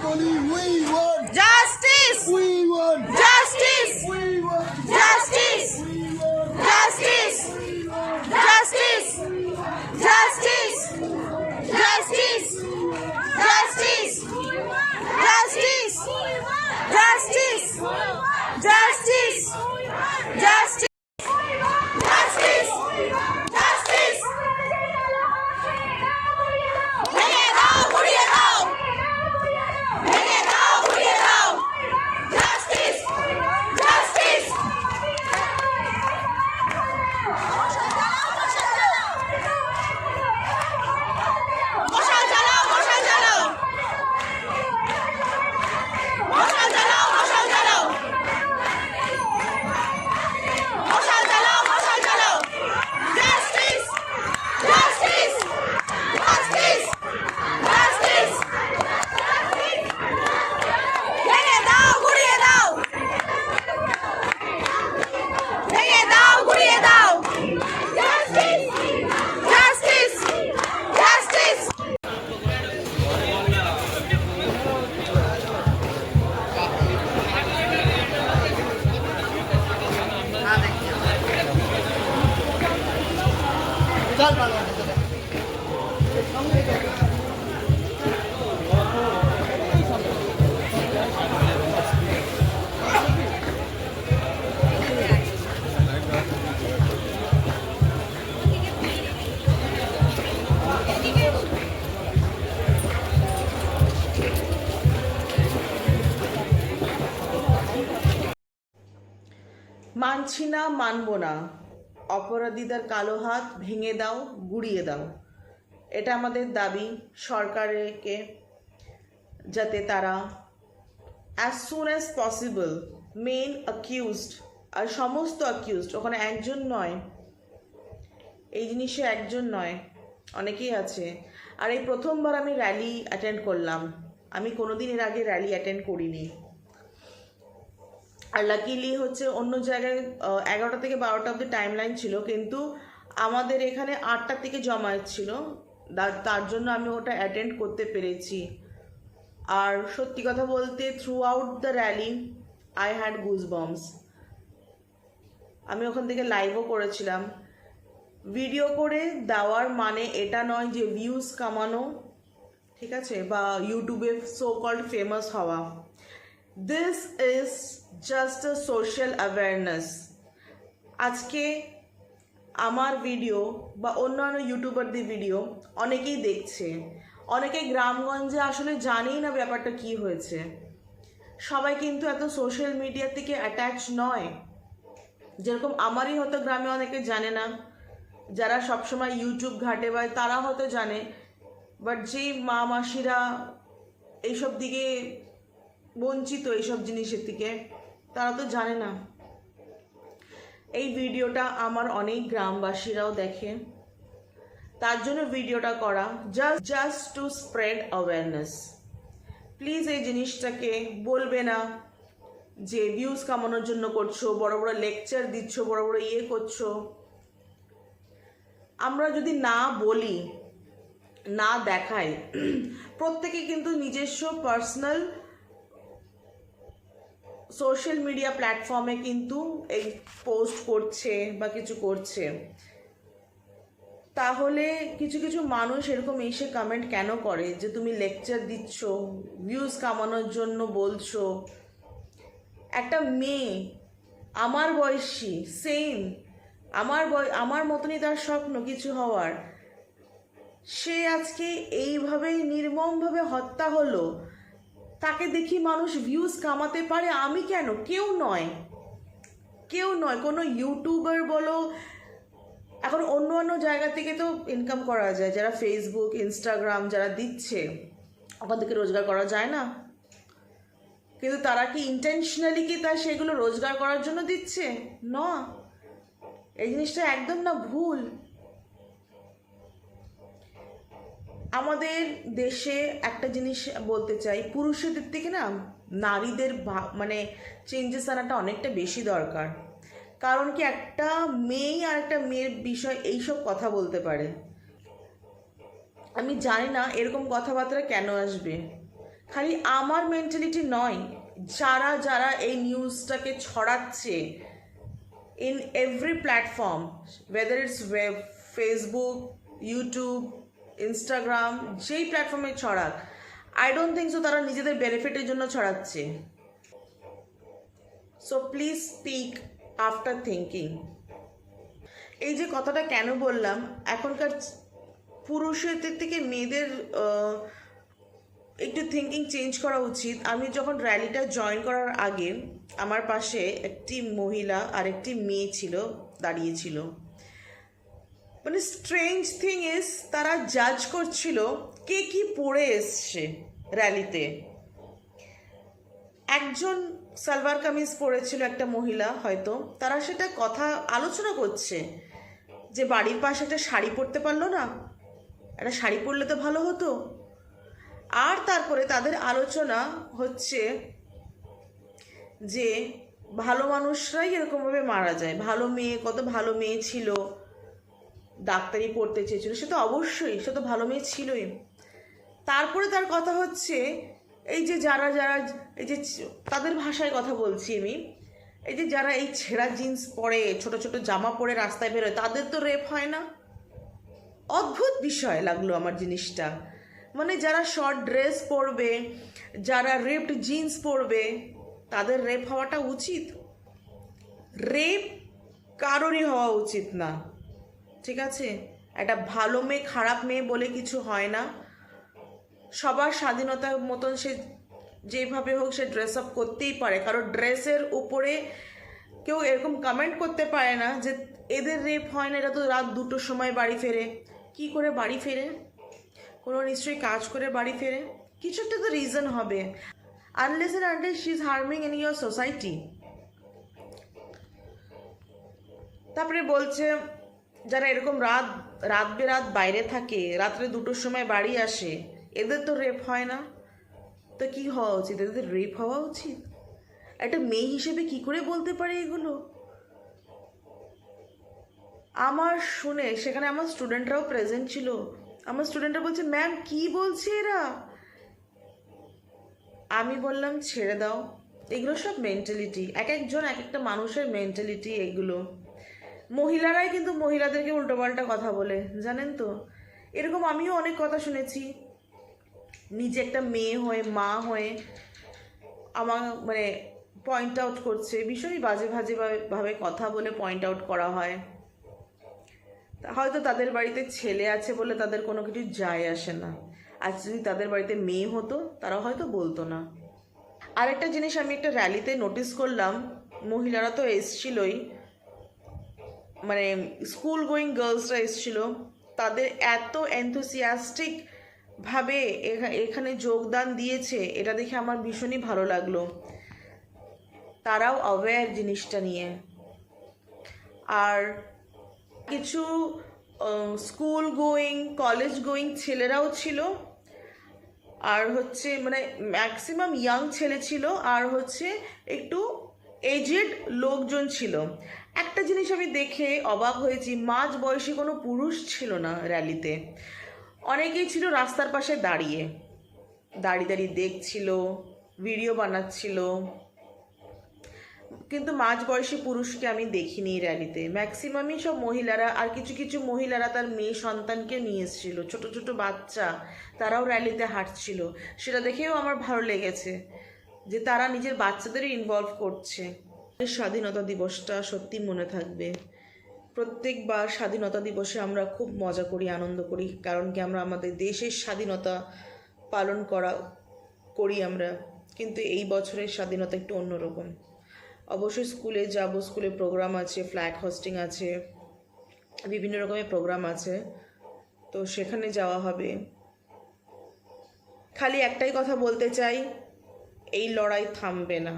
বলি we want justice, we want justice, we want justice, we want justice, justice, justice, justice, justice, justice, justice, justice, justice, justice, justice. ভেঙে দাও, গুড়িয়ে দাও, ভেঙে দাও, গুড়িয়ে দাও। Justice, justice. মশাল জ্বালাও, মশাল জ্বালাও, মশাল জ্বালাও, মশাল জ্বালাও, মশাল জ্বালাও, মশাল জ্বালাও। Justice, justice, justice, justice. ভেঙে দাও, গুড়িয়ে দাও, ভেঙে দাও, গুড়িয়ে দাও। Justice, justice, justice. মানছি না, মানব না, অপরাধীদের কালো হাত ভেঙে দাও, গুড়িয়ে দাও। এটা আমাদের দাবি সরকারকে, যাতে তারা as soon as possible main accused আর সমস্ত অ্যাকিউজড, ওখানে একজন নয়, এই জিনিসে একজন নয়, অনেকেই আছে। আর এই প্রথমবার আমি র্যালি অ্যাটেন্ড করলাম, আমি কোনোদিন এর আগে র্যালি অ্যাটেন্ড করিনি। আর লাকিলি হচ্ছে অন্য জায়গায় 11টা থেকে 12টা অব্দি টাইম লাইন ছিল, কিন্তু আমাদের এখানে 8টা থেকে জমায়েত ছিল, তার জন্য আমি ওটা অ্যাটেন্ড করতে পেরেছি। আর সত্যি কথা বলতে throughout the rally I had goosebumps. আমি ওখান থেকে লাইভও করেছিলাম। ভিডিও করে দেওয়ার মানে এটা নয় যে ভিউজ কামানো, ঠিক আছে, বা ইউটিউবে সো কল্ড ফেমাস হওয়া। This is just a social awareness. আজকে আমার ভিডিও বা অন্যান্য ইউটিউবারদের ভিডিও অনেকেই দেখছে, অনেকে গ্রামগঞ্জে আসলে জানেই না ব্যাপারটা কি হয়েছে। সবাই কিন্তু এত সোশ্যাল মিডিয়া থেকে অ্যাটাচ নয়, যেরকম আমারই হয়তো গ্রামে অনেকে জানে না, যারা সবসময় ইউটিউব ঘাটে বা তারা হয়তো জানে, বাট যেই মা মাসিরা এইসব দিকে বঞ্চিত, এইসব জিনিসের থেকে, তারা তো জানে না। এই ভিডিওটা আমার অনেক গ্রামবাসীরাও দেখে, তার জন্য ভিডিওটা করা, just to spread awareness. Please এই জিনিসটাকে বলবে না যে ভিউজ কামানোর জন্য করছো, বড় বড় লেকচার দিচ্ছ, বড় বড় ইয়ে করছো। আমরা যদি না বলি, না দেখাই, প্রত্যেকে কিন্তু নিজস্ব পার্সোনাল সোশ্যাল মিডিয়া প্ল্যাটফর্মে কিন্তু এই পোস্ট করছে বা কিছু করছে, তাহলে কিছু কিছু মানুষ এরকম এসে কমেন্ট কেন করে যে তুমি লেকচার দিচ্ছ, ভিউজ কামানোর জন্য বলছো। একটা মেয়ে আমার বয়সী, সেম আমার মতনই তার স্বপ্ন কিছু হওয়ার, সে আজকে এইভাবেই নির্মমভাবে হত্যা হলো। তাকে দেখি মানুষ ভিউজ কামাতে পারে, আমি কেন? কেউ নয়, কেউ নয়। কোনো ইউটিউবার বলো, এখন অন্য অন্য জায়গা থেকে তো ইনকাম করা যায়, যারা ফেসবুক ইনস্টাগ্রাম যারা দিচ্ছে, ওখান থেকে রোজগার করা যায় না? কিন্তু তারা কি ইন্টেনশনালি কি তা সেগুলো রোজগার করার জন্য দিচ্ছে? না, এই জিনিসটা একদম না, ভুল। আমাদের দেশে একটা জিনিস বলতে চাই, পুরুষদের থেকে না নারীদের মানে চেঞ্জেস আনাটা অনেকটা বেশি দরকার। কারণ কি, একটা মেয়ে আর একটা মেয়ের বিষয় এইসব কথা বলতে পারে। আমি জানি না এরকম কথাবার্তা কেন আসবে, খালি আমার মেন্টালিটি নয়, যারা যারা এই নিউজটাকে ছড়াচ্ছে in every platform, whether it's web, Facebook, YouTube, Instagram, যেই প্ল্যাটফর্মে ছড়াক, আই ডোন্ট থিঙ্ক সো তারা নিজেদের বেনিফিটের জন্য ছড়াচ্ছে। So please speak after thinking. এই যে কথাটা কেন বললাম, এখনকার পুরুষদের থেকে মেয়েদের একটু থিঙ্কিং চেঞ্জ করা উচিত। আমি যখন র্যালিটা জয়েন করার আগে আমার পাশে একটি মহিলা আর একটি মেয়ে ছিল, দাঁড়িয়েছিল। মানে স্ট্রেঞ্জ থিং ইজ, তারা জাজ করছিল কে কি পরে এসছে র্যালিতে। একজন সালোয়ার কামিজ পরেছিল, একটা মহিলা হয়তো, তারা সেটা কথা আলোচনা করছে যে বাড়ির পাশে একটা শাড়ি পরতে পারলো না, একটা শাড়ি পরলে তো ভালো হতো। আর তারপরে তাদের আলোচনা হচ্ছে যে ভালো মানুষরাই এরকমভাবে মারা যায়, ভালো মেয়ে, কত ভালো মেয়ে ছিল, ডাক্তারি পড়তে চেয়েছিল, সে তো অবশ্যই, সে তো ভালো মেয়ে ছিলই। তারপরে তার কথা হচ্ছে এই যে যারা যারা এই যে তাদের ভাষায় কথা বলছি আমি, এই যে যারা এই ছেঁড়া জিন্স পরে, ছোট ছোট জামা পরে রাস্তায় বেরোয়, তাদের তো রেপ হয় না। অদ্ভুত বিষয় লাগলো আমার জিনিসটা। মানে যারা শর্ট ড্রেস পরবে, যারা রেপড জিন্স পরবে, তাদের রেপ হওয়াটা উচিত? রেপ কারোরই হওয়া উচিত না, ঠিক আছে? একটা ভালো মেয়ে খারাপ মেয়ে বলে কিছু হয় না। সবার স্বাধীনতার মতন সে যেভাবে হোক সে ড্রেস আপ করতেই পারে। কারণ ড্রেসের উপরে কেউ এরকম কমেন্ট করতে পারে না যে এদের রেপ হয় না, এরা তো রাত 2টোর সময় বাড়ি ফেরে। কি করে বাড়ি ফেরে? কোনো নিশ্চয়ই কাজ করে বাড়ি ফেরে, কিছু একটা তো রিজন হবে। Unless and until she is harming in your society. তারপরে বলছে যারা এরকম রাত বেরাত বাইরে থাকে, রাত্রে 2টোর সময় বাড়ি আসে, এদের তো রেপ হয় না। তো কি হওয়া উচিত? এদের রেপ হওয়া উচিত? একটা মেয়ে হিসেবে কি করে বলতে পারে এগুলো? আমার শুনে সেখানে আমার স্টুডেন্টরাও প্রেজেন্ট ছিল। আমার স্টুডেন্টরা বলছে ম্যাম কি বলছে এরা। আমি বললাম ছেড়ে দাও, এগুলো সব মেন্টালিটি, এক একজন এক একটা মানুষের মেন্টালিটি এগুলো। মহিলারাই কিন্তু মহিলাদেরকে উল্টোপাল্টা কথা বলে, জানেন তো? এরকম আমিও অনেক কথা শুনেছি। নিজে একটা মেয়ে হয়ে, মা হয়ে আমার মানে পয়েন্ট আউট করছে, ভীষণই বাজে বাজে ভাবে কথা বলে পয়েন্ট আউট করা হয়। হয়তো তাদের বাড়িতে ছেলে আছে বলে তাদের কোনো কিছু যায় আসে না, আর যদি তাদের বাড়িতে মেয়ে হতো তারা হয়তো বলতো না। আরেকটা জিনিস আমি একটা র্যালিতে নোটিস করলাম, মহিলারা তো এসছিলই, মানে স্কুল গোয়িং গার্লসরা এসছিল, তাদের এত এনথুসিয়াস্টিক ভাবে এখানে যোগদান দিয়েছে, এটা দেখে আমার ভীষণই ভালো লাগলো। তারাও অ্যাওয়্যার জিনিসটা নিয়ে। আর কিছু স্কুল গোয়িং, কলেজ গোয়িং ছেলেরাও ছিল, আর হচ্ছে মানে ম্যাক্সিমাম ইয়াং ছেলে ছিল, আর হচ্ছে একটু এজেড লোকজন ছিল। একটা জিনিস আমি দেখে অবাক হয়েছি, মাঝ বয়সী কোনো পুরুষ ছিল না র্যালিতে। অনেকেই ছিল রাস্তার পাশে দাঁড়িয়ে দাঁড়িয়ে দেখছিল, ভিডিও বানাচ্ছিল, কিন্তু মাঝ বয়সী পুরুষকে আমি দেখিনি র্যালিতে। ম্যাক্সিমামই সব মহিলারা, আর কিছু কিছু মহিলারা তার মেয়ে সন্তানকে নিয়ে এসেছিল, ছোট ছোট বাচ্চা, তারাও র্যালিতে হাঁটছিল। সেটা দেখেও আমার ভালো লেগেছে যে তারা নিজের বাচ্চাদেরও ইনভলভ করছে। স্বাধীনতা দিবসটা সত্যি মনে থাকবে। প্রত্যেকবার স্বাধীনতা দিবসে আমরা খুব মজা করি, আনন্দ করি, কারণ কি আমরা আমাদের দেশের স্বাধীনতা পালন করি আমরা। কিন্তু এই বছরের স্বাধীনতা একটু অন্যরকম। অবশ্যই স্কুলে যাব, স্কুলে প্রোগ্রাম আছে, ফ্ল্যাগ হোস্টিং আছে, বিভিন্ন রকমের প্রোগ্রাম আছে, তো সেখানে যাওয়া হবে। খালি একটাই কথা বলতে চাই, এই লড়াই থামবে না।